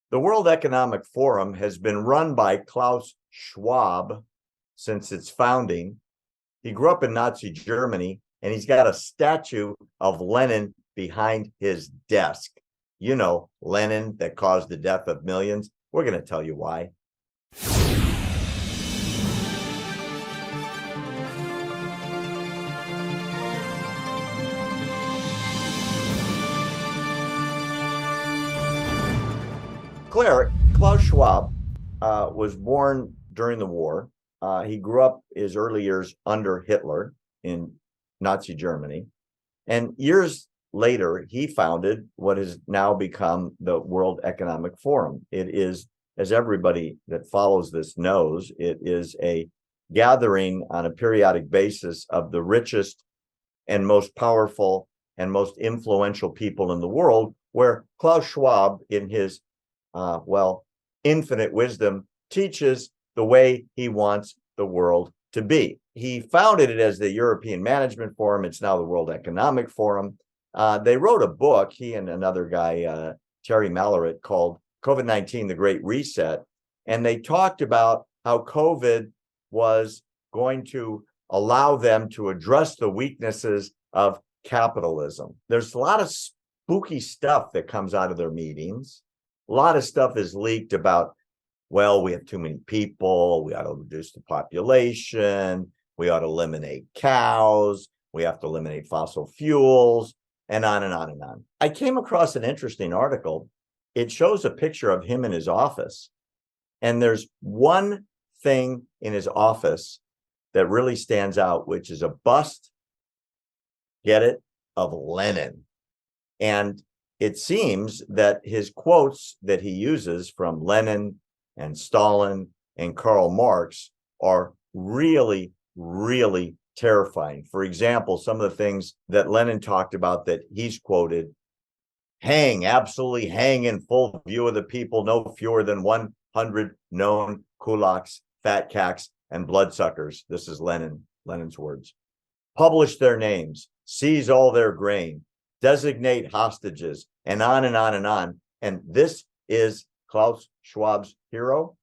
The World Economic Forum has been run by Klaus Schwab since its founding. He grew up in Nazi Germany, and he's got a statue of Lenin behind his desk. You know, Lenin that caused the death of millions. We're going to tell you why. Klaus Schwab was born during the war. He grew up his early years under Hitler in Nazi Germany. And years later, he founded what has now become the World Economic Forum. It is, as everybody that follows this knows, it is a gathering on a periodic basis of the richest and most powerful and most influential people in the world, where Klaus Schwab, in his infinite wisdom, teaches the way he wants the world to be. He founded it as the European Management Forum. It's now the World Economic Forum. They wrote a book, he and another guy, Terry Malloret, called COVID-19, The Great Reset. And they talked about how COVID was going to allow them to address the weaknesses of capitalism. There's a lot of spooky stuff that comes out of their meetings. A lot of stuff is leaked about, well, we have too many people, we ought to reduce the population, we ought to eliminate cows, we have to eliminate fossil fuels, and on and on and on. I came across an interesting article. It shows a picture of him in his office, and there's one thing in his office that really stands out, which is a bust, get it, of Lenin. And it seems that his quotes that he uses from Lenin and Stalin and Karl Marx are really, really terrifying. For example, some of the things that Lenin talked about that he's quoted: hang, absolutely hang in full view of the people, no fewer than 100 known kulaks, fat cacks, and bloodsuckers. This is Lenin's words. Publish their names, seize all their grain, designate hostages, and on and on and on. And this is Klaus Schwab's hero.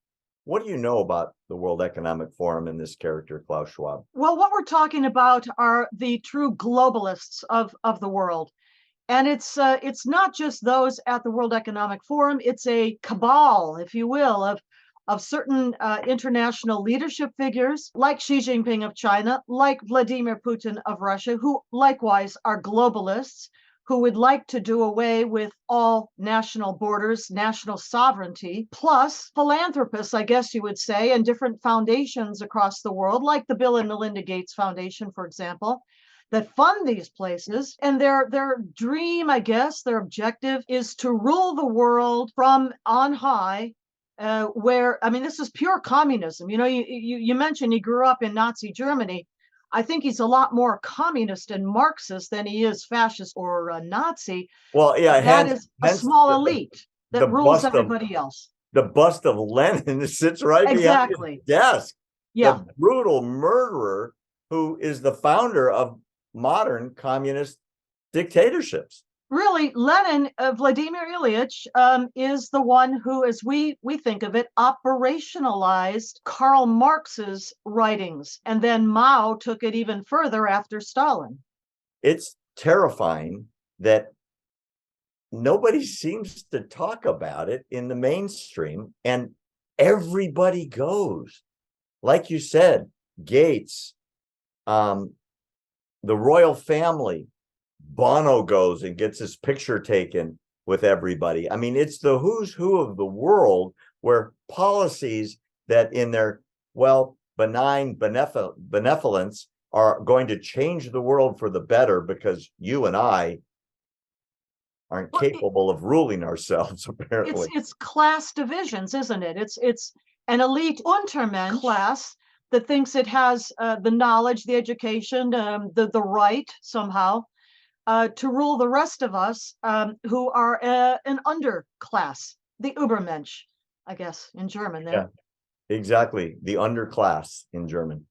What do you know about the World Economic Forum and this character, Klaus Schwab? Well, what we're talking about are the true globalists of the world. And it's not just those at the World Economic Forum. It's a cabal, if you will, of certain international leadership figures like Xi Jinping of China, like Vladimir Putin of Russia, who likewise are globalists, who would like to do away with all national borders, national sovereignty, plus philanthropists, I guess you would say, and different foundations across the world, like the Bill and Melinda Gates Foundation, for example, that fund these places. And their dream, I guess, their objective is to rule the world from on high, where, I mean, this is pure communism. You know, you mentioned he grew up in Nazi Germany. I think he's a lot more communist and Marxist than he is fascist or a Nazi. Well, yeah, that is a small elite that rules everybody else. The bust of Lenin sits right behind his desk. Yeah. The brutal murderer who is the founder of modern communist dictatorships. Really, Lenin, Vladimir Ilyich, is the one who, as we think of it, operationalized Karl Marx's writings. And then Mao took it even further after Stalin. It's terrifying that nobody seems to talk about it in the mainstream, and everybody goes. Like you said, Gates, the royal family, Bono goes and gets his picture taken with everybody. I mean, it's the who's who of the world, where policies that in their, benign benevolence are going to change the world for the better, because you and I aren't capable of ruling ourselves, apparently. It's class divisions, isn't it? It's an elite Untermensch class that thinks it has the knowledge, the education, the right somehow to rule the rest of us who are an underclass, the Übermensch, I guess, in German there. Yeah, exactly. The underclass in German.